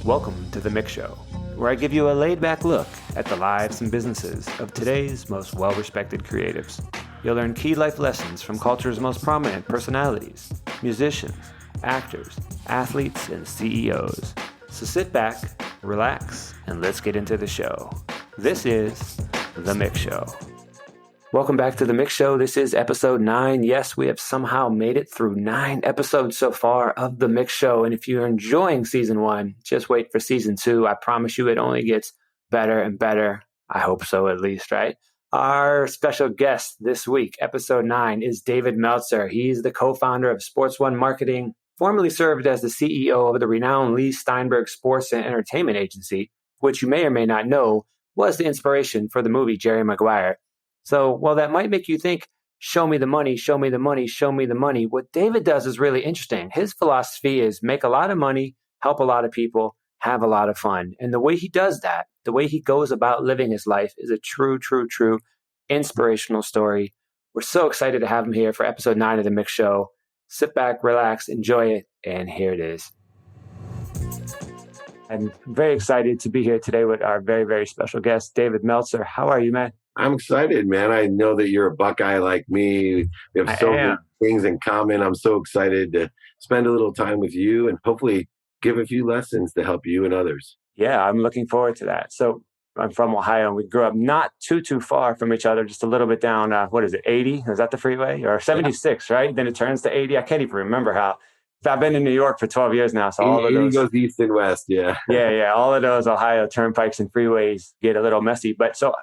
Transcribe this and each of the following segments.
Welcome to the MICK Show, where I give you a laid-back look at the lives and businesses of today's most well-respected creatives. You'll learn key life lessons from culture's most prominent personalities, musicians, actors, athletes, and CEOs. So sit back, relax, and let's get into the show. This is the MICK Show. Welcome back to the MICK Show. This is episode 9. Yes, we have somehow made it through 9 episodes so far of the MICK Show. And if you're enjoying season 1, just wait for season 2. I promise you it only gets better and better. I hope so, at least, right? Our special guest this week, episode 9, is David Meltzer. He's the co-founder of Sports One Marketing, formerly served as the CEO of the renowned Lee Steinberg Sports and Entertainment Agency, which you may or may not know was the inspiration for the movie Jerry Maguire. So while that might make you think, show me the money, show me the money, show me the money, what David does is really interesting. His philosophy is make a lot of money, help a lot of people, have a lot of fun. And the way he does that, the way he goes about living his life is a true inspirational story. We're so excited to have him here for episode 9 of the MICK Show. Sit back, relax, enjoy it, and here it is. I'm very excited to be here today with our very special guest, David Meltzer. How are you, man? I'm excited, man. I know that you're a Buckeye like me. We have so many things in common. I'm so excited to spend a little time with you and hopefully give a few lessons to help you and others. Yeah, I'm looking forward to that. So I'm from Ohio, and we grew up not too far from each other, just a little bit down, 80? Is that the freeway? Or 76, right? Then it turns to 80. I can't even remember how. I've been in New York for 12 years now, so all of those goes east and west, yeah. yeah. All of those Ohio turnpikes and freeways get a little messy. But so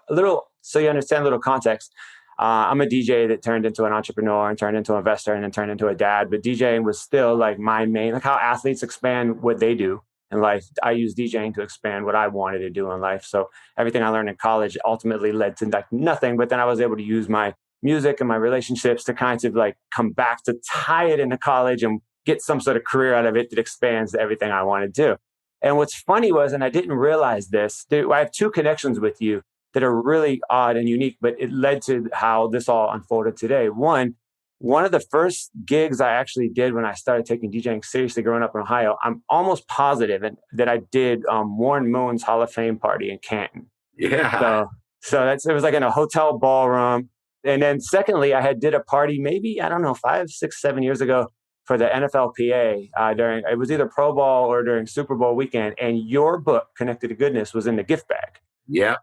you understand a little context. I'm a DJ that turned into an entrepreneur and turned into an investor and then turned into a dad. But DJing was still like my main, like how athletes expand what they do in life. I use DJing to expand what I wanted to do in life. So everything I learned in college ultimately led to like nothing. But then I was able to use my music and my relationships to kind of like come back to tie it into college and get some sort of career out of it that expands to everything I want to do. And what's funny was, and I didn't realize this, I have 2 connections with you that are really odd and unique, but it led to how this all unfolded today. One of the first gigs I actually did when I started taking DJing seriously growing up in Ohio, I'm almost positive that I did Warren Moon's Hall of Fame party in Canton. Yeah. So it was like in a hotel ballroom. And then secondly, I did a party maybe, 5, 6, 7 years ago for the NFLPA during, it was either Pro Bowl or during Super Bowl weekend. And your book, Connected to Goodness, was in the gift bag. Yeah.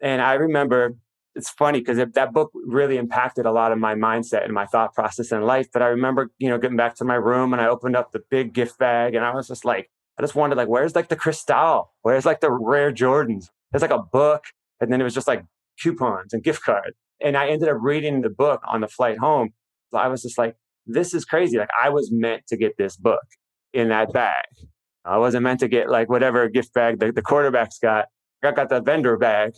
And I remember, it's funny because that book really impacted a lot of my mindset and my thought process in life. But I remember, getting back to my room and I opened up the big gift bag and I was just like, I just wondered like, where's like the Cristal? Where's like the rare Jordans? There's like a book. And then it was just like coupons and gift cards. And I ended up reading the book on the flight home. So I was just like, this is crazy. Like I was meant to get this book in that bag. I wasn't meant to get like whatever gift bag the quarterback's got. I got the vendor bag.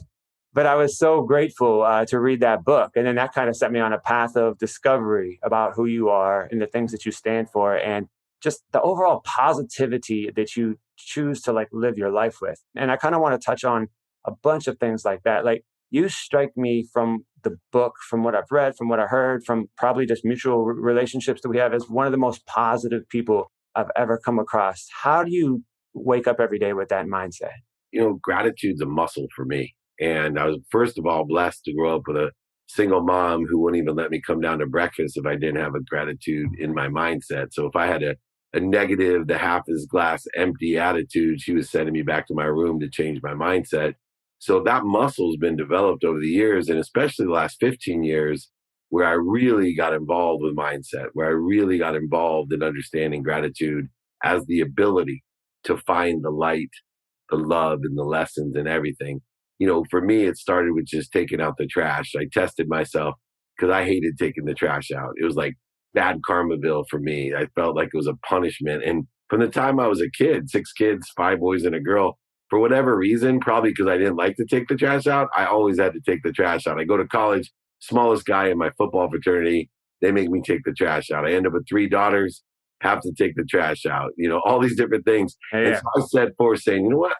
But I was so grateful to read that book. And then that kind of set me on a path of discovery about who you are and the things that you stand for and just the overall positivity that you choose to like live your life with. And I kind of want to touch on a bunch of things like that. Like you strike me from the book, from what I've read, from what I heard, from probably just mutual relationships that we have as one of the most positive people I've ever come across. How do you wake up every day with that mindset? Gratitude's a muscle for me. And I was, first of all, blessed to grow up with a single mom who wouldn't even let me come down to breakfast if I didn't have a gratitude in my mindset. So if I had a negative, the half is glass empty attitude, she was sending me back to my room to change my mindset. So that muscle's been developed over the years, and especially the last 15 years, where I really got involved with mindset, where I really got involved in understanding gratitude as the ability to find the light, the love, and the lessons and everything. For me, it started with just taking out the trash. I tested myself because I hated taking the trash out. It was like bad karmaville for me. I felt like it was a punishment. And from the time I was a kid, 6 kids, 5 boys and a girl, for whatever reason, probably because I didn't like to take the trash out, I always had to take the trash out. I go to college, smallest guy in my football fraternity, they make me take the trash out. I end up with 3 daughters, have to take the trash out, all these different things. Yeah. And so I set forth saying, you know what?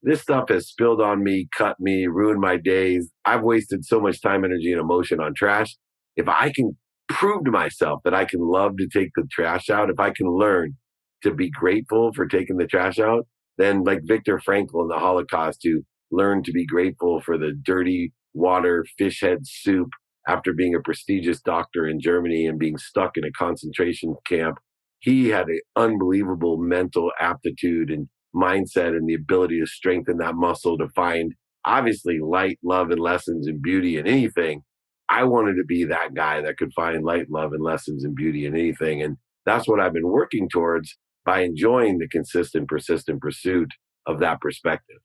This stuff has spilled on me, cut me, ruined my days. I've wasted so much time, energy, and emotion on trash. If I can prove to myself that I can love to take the trash out, if I can learn to be grateful for taking the trash out, than like Viktor Frankl in the Holocaust, who learned to be grateful for the dirty water fish head soup after being a prestigious doctor in Germany and being stuck in a concentration camp. He had an unbelievable mental aptitude and mindset and the ability to strengthen that muscle to find obviously light, love, and lessons and beauty in anything. I wanted to be that guy that could find light, love, and lessons and beauty in anything. And that's what I've been working towards by enjoying the consistent, persistent pursuit of that perspective.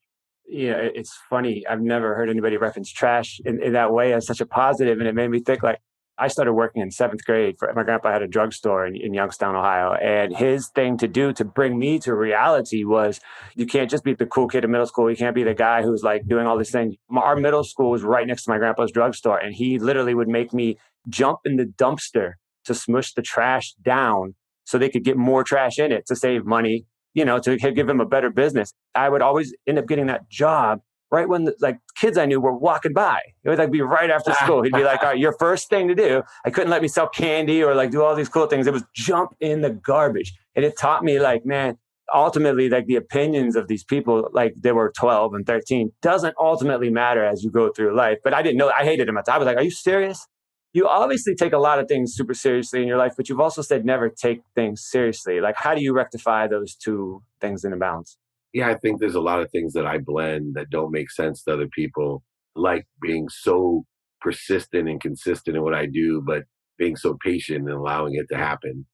Yeah, it's funny. I've never heard anybody reference trash in that way as such a positive, and it made me think like I started working in seventh grade. My grandpa had a drugstore in Youngstown, Ohio, and his thing to do to bring me to reality was you can't just be the cool kid in middle school. You can't be the guy who's like doing all these things. Our middle school was right next to my grandpa's drugstore, and he literally would make me jump in the dumpster to smush the trash down so they could get more trash in it to save money, to give him a better business. I would always end up getting that job right when like kids I knew were walking by. It would like be right after school. He'd be like, all right, your first thing to do. I couldn't let me sell candy or like do all these cool things. It was jump in the garbage. And it taught me like, man, ultimately like the opinions of these people, like they were 12 and 13, doesn't ultimately matter as you go through life. But I didn't know, I hated him at the time. I was like, are you serious? You obviously take a lot of things super seriously in your life, but you've also said never take things seriously. Like, how do you rectify those two things in a balance? Yeah, I think there's a lot of things that I blend that don't make sense to other people, like being so persistent and consistent in what I do, but being so patient and allowing it to happen.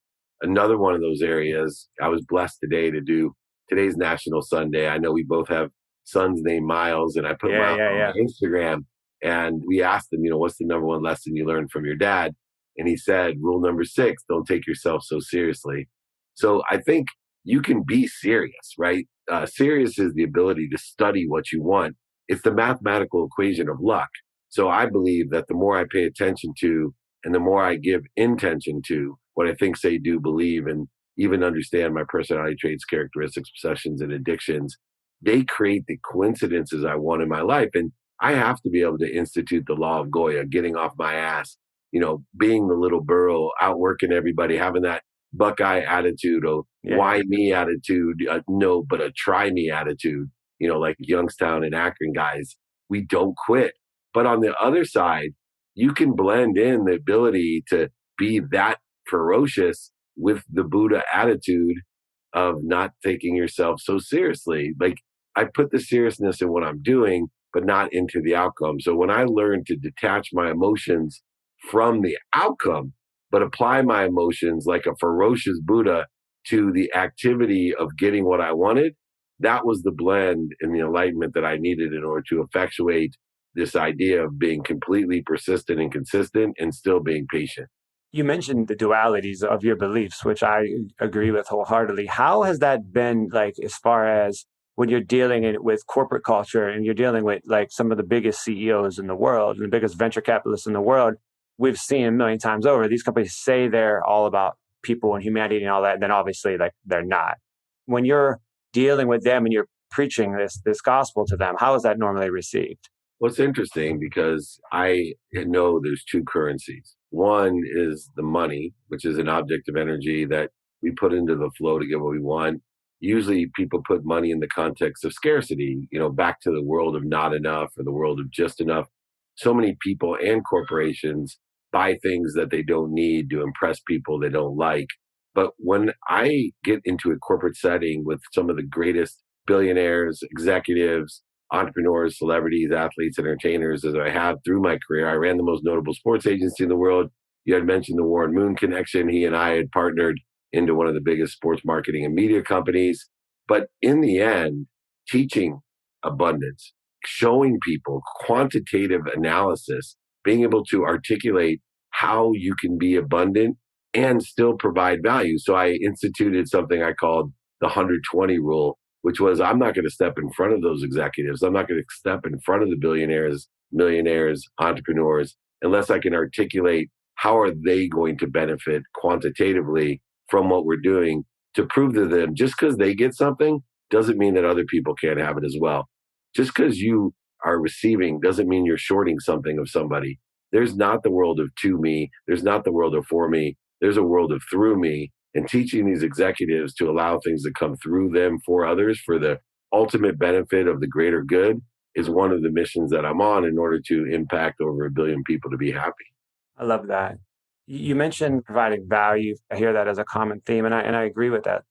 Another one of those areas, I was blessed today to do today's National Sunday. I know we both have sons named Miles, and I put Yeah, Miles yeah, on my yeah. Instagram, and we asked him, what's the number one lesson you learned from your dad? And he said, rule number 6, don't take yourself so seriously. So I think you can be serious, right? Serious is the ability to study what you want. It's the mathematical equation of luck. So I believe that the more I pay attention to and the more I give intention to what I think, say, do, believe, and even understand my personality traits, characteristics, obsessions, and addictions, they create the coincidences I want in my life. And I have to be able to institute the law of Goya, getting off my ass, being the little burro, outworking everybody, having that Buckeye attitude of why me attitude, no, but a try me attitude, like Youngstown and Akron guys. We don't quit. But on the other side, you can blend in the ability to be that ferocious with the Buddha attitude of not taking yourself so seriously. Like I put the seriousness in what I'm doing, but not into the outcome. So when I learn to detach my emotions from the outcome, but apply my emotions like a ferocious Buddha to the activity of getting what I wanted, that was the blend and the enlightenment that I needed in order to effectuate this idea of being completely persistent and consistent and still being patient. You mentioned the dualities of your beliefs, which I agree with wholeheartedly. How has that been like as far as when you're with corporate culture and you're dealing with like some of the biggest CEOs in the world and the biggest venture capitalists in the world? We've seen a million times over. These companies say they're all about people and humanity and all that, and then obviously like they're not. When you're dealing with them and you're preaching this gospel to them, how is that normally received? Well, it's interesting because I know there's two currencies. One is the money, which is an object of energy that we put into the flow to get what we want. Usually people put money in the context of scarcity, back to the world of not enough or the world of just enough. So many people and corporations buy things that they don't need to impress people they don't like. But when I get into a corporate setting with some of the greatest billionaires, executives, entrepreneurs, celebrities, athletes, entertainers as I have through my career. I ran the most notable sports agency in the world. You had mentioned the Warren Moon connection. He and I had partnered into one of the biggest sports marketing and media companies. But in the end, teaching abundance, showing people quantitative analysis, being able to articulate how you can be abundant and still provide value. So I instituted something I called the 120 rule, which was I'm not going to step in front of those executives. I'm not going to step in front of the billionaires, millionaires, entrepreneurs, unless I can articulate how are they going to benefit quantitatively from what we're doing to prove to them just because they get something doesn't mean that other people can't have it as well. Just because you are receiving doesn't mean you're shorting something of somebody. There's not the world of to me. There's not the world of for me. There's a world of through me. And teaching these executives to allow things to come through them for others for the ultimate benefit of the greater good is one of the missions that I'm on in order to impact over 1 billion people to be happy. I love that. You mentioned providing value. I hear that as a common theme, and I agree with that.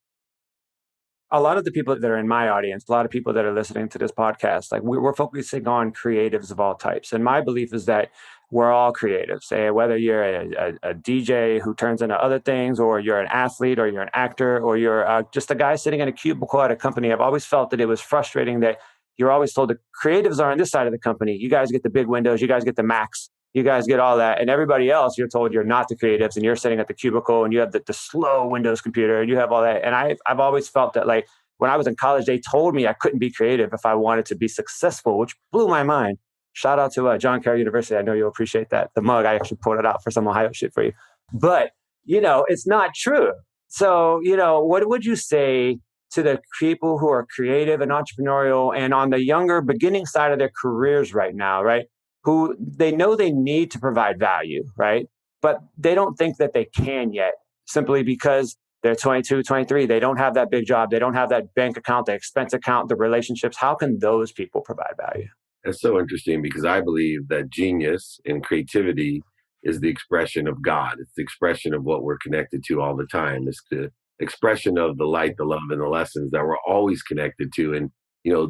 A lot of the people that are in my audience, a lot of people that are listening to this podcast, like we're focusing on creatives of all types. And my belief is that we're all creatives. Say whether you're a DJ who turns into other things, or you're an athlete, or you're an actor, or you're just a guy sitting in a cubicle at a company. I've always felt that it was frustrating that you're always told the creatives are on this side of the company. You guys get the big windows. You guys get the Macs. You guys get all that. And everybody else, you're told you're not the creatives, and you're sitting at the cubicle, and you have the slow Windows computer, and you have all that. And I've always felt that, like, when I was in college, they told me I couldn't be creative if I wanted to be successful, which blew my mind. Shout out to John Carroll University. I know you'll appreciate that. The mug, I actually pulled it out for some Ohio shit for you. But, it's not true. So, what would you say to the people who are creative and entrepreneurial and on the younger beginning side of their careers right now, right? Who they know they need to provide value, right? But they don't think that they can yet, simply because they're 22, 23. They don't have that big job. They don't have that bank account, the expense account, the relationships. How can those people provide value? That's so interesting because I believe that genius and creativity is the expression of God. It's the expression of what we're connected to all the time. It's the expression of the light, the love, and the lessons that we're always connected to. And,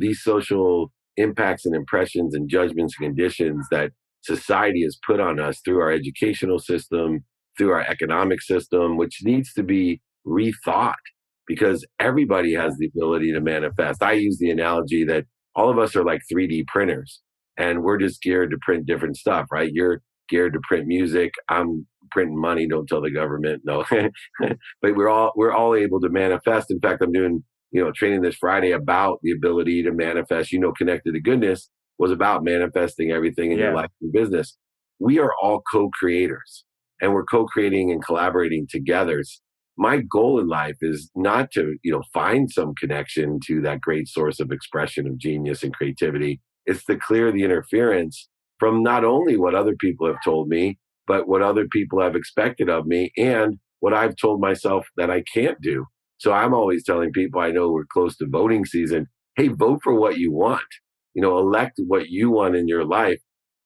these social impacts and impressions and judgments and conditions that society has put on us through our educational system, through our economic system, which needs to be rethought because everybody has the ability to manifest. I use the analogy that all of us are like 3D printers and we're just geared to print different stuff, right? You're geared to print music. I'm printing money. Don't tell the government. No, but we're all able to manifest. In fact, I'm doing, training this Friday about the ability to manifest, connected to goodness was about manifesting everything in your life and business. We are all co-creators and we're co-creating and collaborating together. My goal in life is not to, find some connection to that great source of expression of genius and creativity. It's to clear the interference from not only what other people have told me, but what other people have expected of me and what I've told myself that I can't do. So I'm always telling people, I know we're close to voting season. Hey, vote for what you want, elect what you want in your life.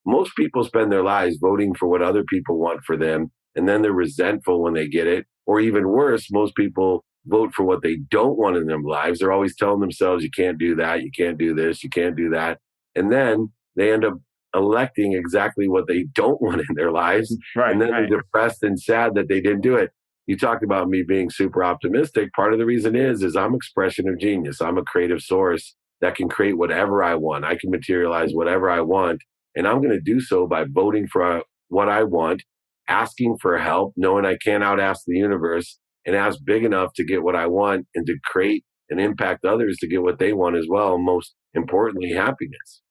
Most people spend their lives voting for what other people want for them. And then they're resentful when they get it. Or even worse, most people vote for what they don't want in their lives. They're always telling themselves, you can't do that, you can't do this, you can't do that. And then they end up electing exactly what they don't want in their lives. Right, and then right. they're depressed and sad that they didn't do it. You talked about me being super optimistic. Part of the reason is I'm expression of genius. I'm a creative source that can create whatever I want. I can materialize whatever I want. And I'm going to do so by voting for what I want, asking for help, knowing I can't out ask the universe, and ask big enough to get what I want and to create and impact others to get what they want as well. And most importantly, happiness.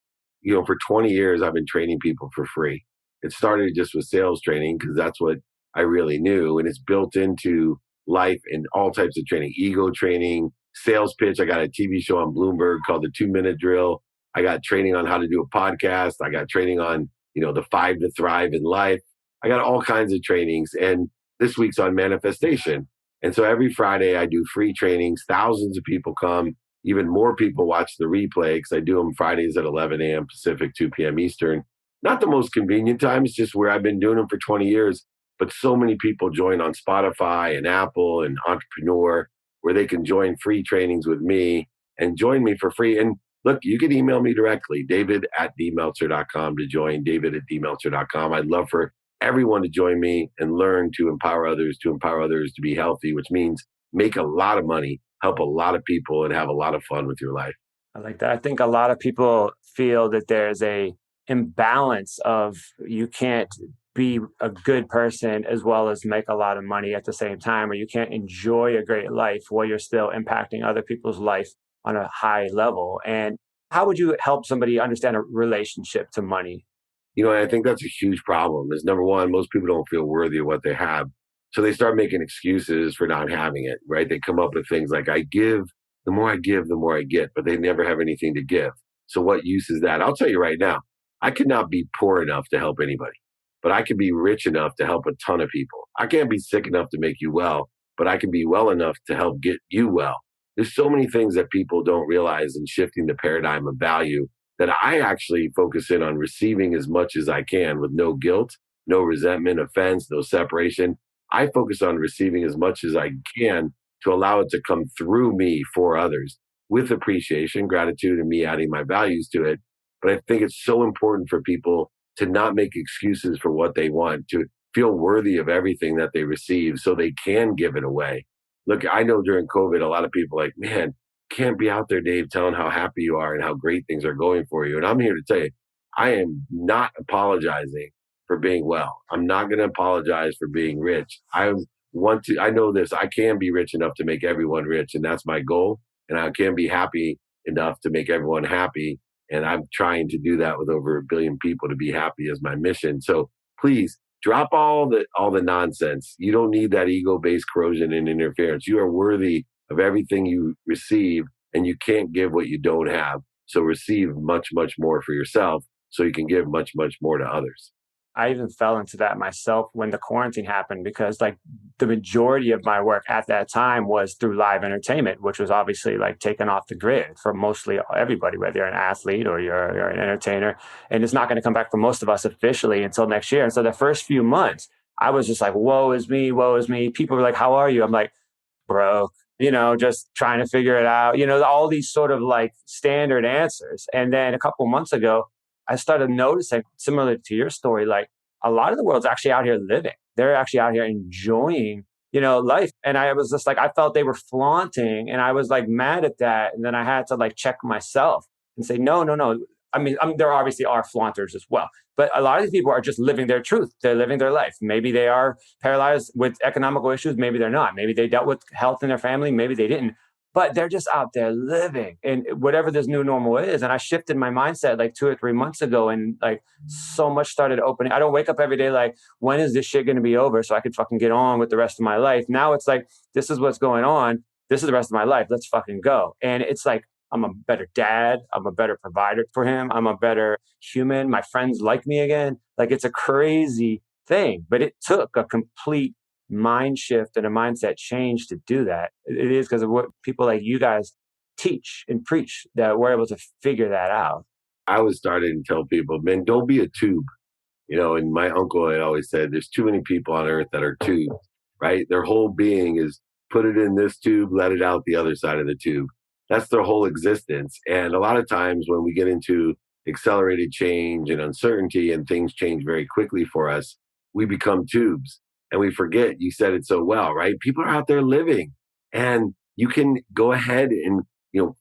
For 20 years, I've been training people for free. It started just with sales training because that's what I really knew. And it's built into life in all types of training, ego training, sales pitch. I got a TV show on Bloomberg called the 2-Minute Drill. I got training on how to do a podcast. I got training on, the 5 to Thrive in life. I got all kinds of trainings. And this week's on manifestation. And so every Friday I do free trainings. Thousands of people come. Even more people watch the replay because I do them Fridays at 11 a.m. Pacific, 2 p.m. Eastern. Not the most convenient time. It's just where I've been doing them for 20 years. But so many people join on Spotify and Apple and Entrepreneur where they can join free trainings with me and join me for free. And look, you can email me directly, david@dmeltzer.com to join, david@dmeltzer.com. I'd love for everyone to join me and learn to empower others to be healthy, which means make a lot of money, help a lot of people, and have a lot of fun with your life. I like that. I think a lot of people feel that there's a imbalance of you can't be a good person as well as make a lot of money at the same time, or you can't enjoy a great life while you're still impacting other people's life on a high level. And how would you help somebody understand a relationship to money? I think that's a huge problem. Is number one, most people don't feel worthy of what they have. So they start making excuses for not having it, right? They come up with things like, the more I give, the more I get, but they never have anything to give. So what use is that? I'll tell you right now, I could not be poor enough to help anybody, but I can be rich enough to help a ton of people. I can't be sick enough to make you well, but I can be well enough to help get you well. There's so many things that people don't realize in shifting the paradigm of value that I actually focus in on receiving as much as I can with no guilt, no resentment, offense, no separation. I focus on receiving as much as I can to allow it to come through me for others with appreciation, gratitude, and me adding my values to it. But I think it's so important for people to not make excuses for what they want, to feel worthy of everything that they receive so they can give it away. Look, I know during COVID, a lot of people are like, man, can't be out there, Dave, telling how happy you are and how great things are going for you. And I'm here to tell you, I am not apologizing for being well. I'm not going to apologize for being rich. I know this, I can be rich enough to make everyone rich, and that's my goal. And I can be happy enough to make everyone happy. And I'm trying to do that with over 1 billion people to be happy as my mission. So please drop all the nonsense. You don't need that ego-based corrosion and interference. You are worthy of everything you receive, and you can't give what you don't have. So receive much, much more for yourself so you can give much, much more to others. I even fell into that myself when the quarantine happened, because like the majority of my work at that time was through live entertainment, which was obviously like taken off the grid for mostly everybody, whether you're an athlete or you're an entertainer. And it's not going to come back for most of us officially until next year. And so the first few months, I was just like, woe is me, woe is me. People were like, how are you? I'm like, broke, just trying to figure it out, all these sort of like standard answers. And then a couple months ago, I started noticing, similar to your story, like a lot of the world's actually out here living. They're actually out here enjoying, life. And I was just like, I felt they were flaunting, and I was like mad at that. And then I had to like check myself and say, no, no, no. I mean, there obviously are flaunters as well, but a lot of these people are just living their truth. They're living their life. Maybe they are paralyzed with economical issues. Maybe they're not. Maybe they dealt with health in their family. Maybe they didn't. But they're just out there living in whatever this new normal is. And I shifted my mindset like 2 or 3 months ago, and like so much started opening. I don't wake up every day like, when is this shit going to be over so I could fucking get on with the rest of my life? Now it's like, this is what's going on. This is the rest of my life. Let's fucking go. And it's like, I'm a better dad. I'm a better provider for him. I'm a better human. My friends like me again. Like, it's a crazy thing, but it took a complete mind shift and a mindset change to do that. It is because of what people like you guys teach and preach that we're able to figure that out. I was starting to tell people, man, don't be a tube. And my uncle had always said, there's too many people on earth that are tubes, right? Their whole being is put it in this tube, let it out the other side of the tube. That's their whole existence. And a lot of times when we get into accelerated change and uncertainty and things change very quickly for us, we become tubes. And we forget, you said it so well, right? People are out there living, and you can go ahead and,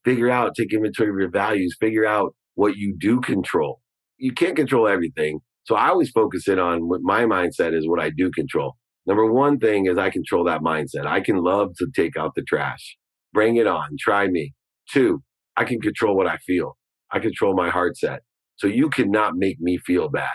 figure out, take inventory of your values, figure out what you do control. You can't control everything. So I always focus in on what my mindset is, what I do control. Number one thing is I control that mindset. I can love to take out the trash. Bring it on. Try me. 2, I can control what I feel. I control my heart set. So you cannot make me feel bad.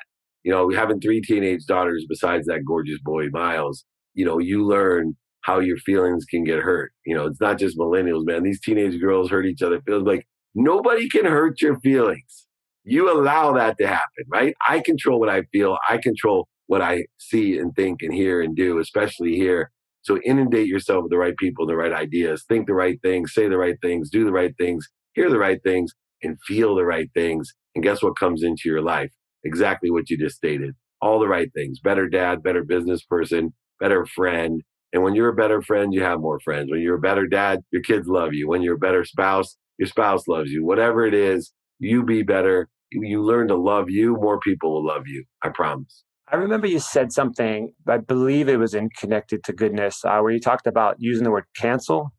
Having 3 teenage daughters besides that gorgeous boy, Miles, you learn how your feelings can get hurt. It's not just millennials, man. These teenage girls hurt each other. Feels like nobody can hurt your feelings. You allow that to happen, right? I control what I feel. I control what I see and think and hear and do, especially here. So inundate yourself with the right people, the right ideas, think the right things, say the right things, do the right things, hear the right things, and feel the right things. And guess what comes into your life? Exactly what you just stated. All the right things. Better dad, better business person, better friend. And when you're a better friend, you have more friends. When you're a better dad, your kids love you. When you're a better spouse, your spouse loves you. Whatever it is, you be better. You learn to love you, more people will love you. I promise. I remember you said something, I believe it was in Connected to Goodness, where you talked about using the word cancel.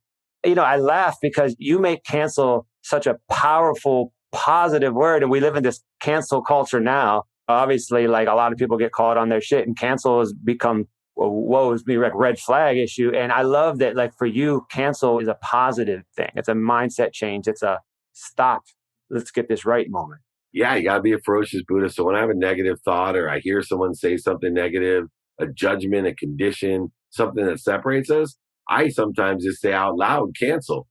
I laugh because you make cancel such a powerful, positive word. And we live in this cancel culture now. Obviously, like a lot of people get caught on their shit, and cancel has become, woe is me, red flag issue. And I love that, like, for you, cancel is a positive thing. It's a mindset change. It's a stop. Let's get this right moment. Yeah, you got to be a ferocious Buddhist. So when I have a negative thought, or I hear someone say something negative, a judgment, a condition, something that separates us, I sometimes just say out loud, cancel.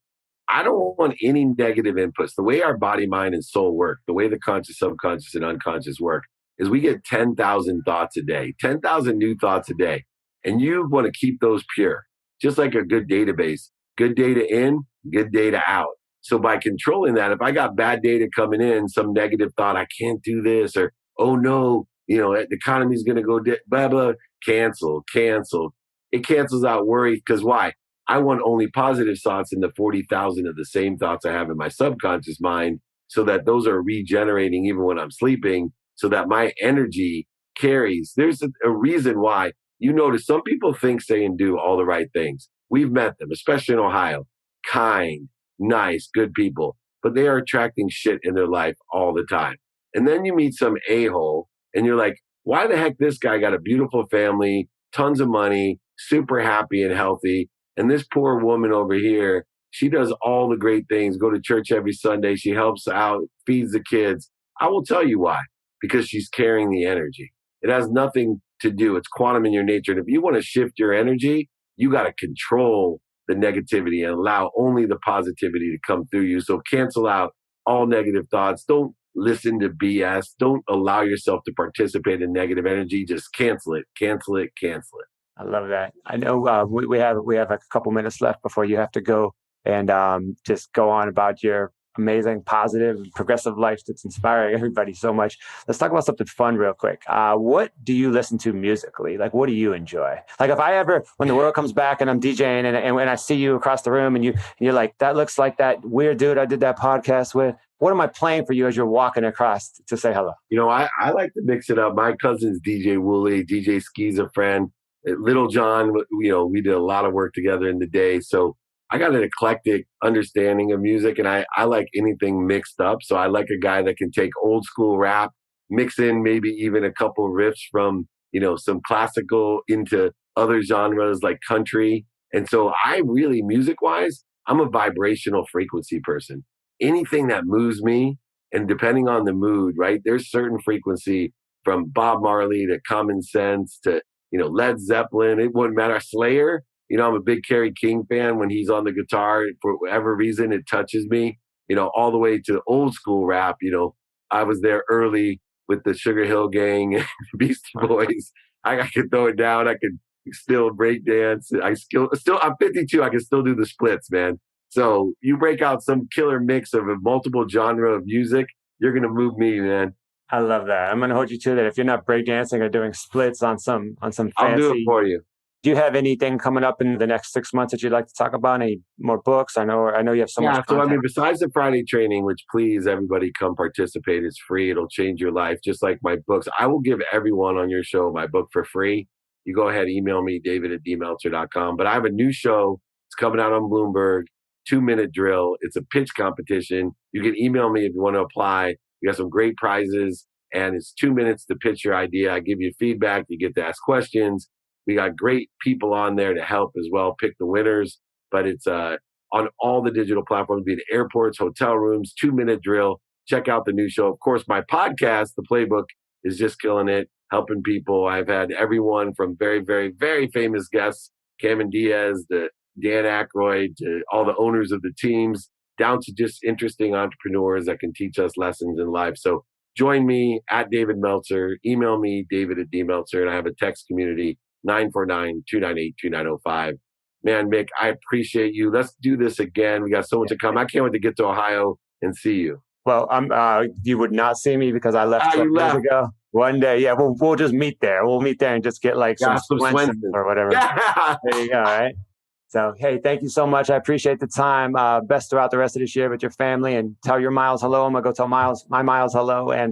I don't want any negative inputs. The way our body, mind, and soul work, the way the conscious, subconscious, and unconscious work, is we get 10,000 thoughts a day, 10,000 new thoughts a day. And you want to keep those pure, just like a good database. Good data in, good data out. So by controlling that, if I got bad data coming in, some negative thought, I can't do this, or, oh no, the economy's going to go, blah, blah, cancel. It cancels out worry, because why? I want only positive thoughts in the 40,000 of the same thoughts I have in my subconscious mind, so that those are regenerating even when I'm sleeping, so that my energy carries. There's a reason why you notice some people think, say, and do all the right things. We've met them, especially in Ohio. Kind, nice, good people, but they are attracting shit in their life all the time. And then you meet some a-hole and you're like, why the heck this guy got a beautiful family, tons of money, super happy and healthy, and this poor woman over here, she does all the great things, go to church every Sunday, she helps out, feeds the kids. I will tell you why. Because she's carrying the energy. It has nothing to do. It's quantum in your nature. And if you want to shift your energy, you got to control the negativity and allow only the positivity to come through you. So cancel out all negative thoughts. Don't listen to BS. Don't allow yourself to participate in negative energy. Just cancel it. I love that. I know we have a couple minutes left before you have to go, and just go on about your amazing, positive, progressive life that's inspiring everybody so much. Let's talk about something fun real quick. What do you listen to musically? Like, what do you enjoy? Like, if I ever, when the world comes back and I'm DJing and when I see you across the room and you're like, that looks like that weird dude I did that podcast with, what am I playing for you as you're walking across to say hello? I like to mix it up. My cousin's DJ Wooly, DJ Ski's a friend. Little John, we did a lot of work together in the day. So I got an eclectic understanding of music, and I like anything mixed up. So I like a guy that can take old school rap, mix in maybe even a couple riffs from, some classical into other genres like country. And so I really, music wise, I'm a vibrational frequency person. Anything that moves me, and depending on the mood, right? There's certain frequency from Bob Marley to Common Sense to, Led Zeppelin. It wouldn't matter. Slayer. I'm a big Kerry King fan. When he's on the guitar, for whatever reason, it touches me, all the way to old school rap. I was there early with the Sugar Hill Gang and Beastie Boys. I could throw it down. I could still break dance. I'm 52. I can still do the splits, man. So you break out some killer mix of a multiple genre of music, you're going to move me, man. I love that. I'm going to hold you to that. If you're not breakdancing or doing splits on some fancy, I'll do it for you. Do you have anything coming up in the next 6 months that you'd like to talk about? Any more books? I know you have so much content. So besides the Friday training, which please everybody come participate. It's free. It'll change your life. Just like my books. I will give everyone on your show my book for free. You go ahead, email me, david@dmeltzer.com. But I have a new show. It's coming out on Bloomberg, 2-minute drill. It's a pitch competition. You can email me if you want to apply. We got some great prizes, and it's 2 minutes to pitch your idea. I give you feedback. You get to ask questions. We got great people on there to help as well pick the winners. But it's on all the digital platforms, be it airports, hotel rooms, 2-minute drill. Check out the new show. Of course, my podcast, The Playbook, is just killing it, helping people. I've had everyone from very, very, very famous guests, Cameron Diaz, to Dan Aykroyd, to all the owners of the teams, down to just interesting entrepreneurs that can teach us lessons in life. So join me at David Meltzer. Email me, david@dmeltzer, and I have a text community, 949-298-2905. Man, Mick, I appreciate you. Let's do this again. We got so much to come. I can't wait to get to Ohio and see you. Well, you would not see me because I left 12 years ago. One day, yeah, we'll just meet there. We'll meet there and just get like some Swenson or whatever. Yeah. There you go, right? So, hey, thank you so much. I appreciate the time. Best throughout the rest of this year with your family, and tell your Miles hello. I'm going to go tell my Miles hello, and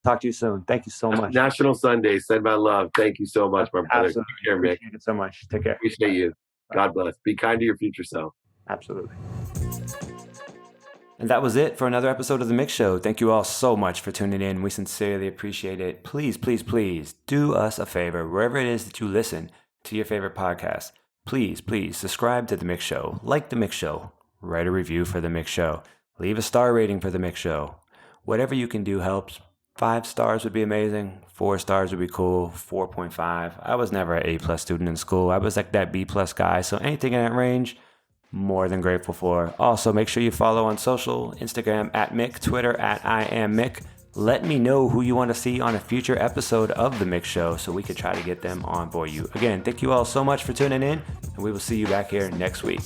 talk to you soon. Thank you so much. National Sunday. Send my love. Thank you so much, my brother. Absolutely. Take care, Mick. Appreciate it so much. Take care. Appreciate you. God bless. Be kind to your future self. Absolutely. And that was it for another episode of The MICK Show. Thank you all so much for tuning in. We sincerely appreciate it. Please, please, please do us a favor. Wherever it is that you listen to your favorite podcast, please, please subscribe to The MICK Show. Like The MICK Show. Write a review for The MICK Show. Leave a star rating for The MICK Show. Whatever you can do helps. 5 stars would be amazing. 4 stars would be cool. 4.5. I was never an A+ student in school. I was like that B+ guy. So anything in that range, more than grateful for. Also, make sure you follow on social, Instagram @Mick, Twitter @IamMick. Let me know who you want to see on a future episode of The MICK Show so we could try to get them on for you. Again, thank you all so much for tuning in, and we will see you back here next week.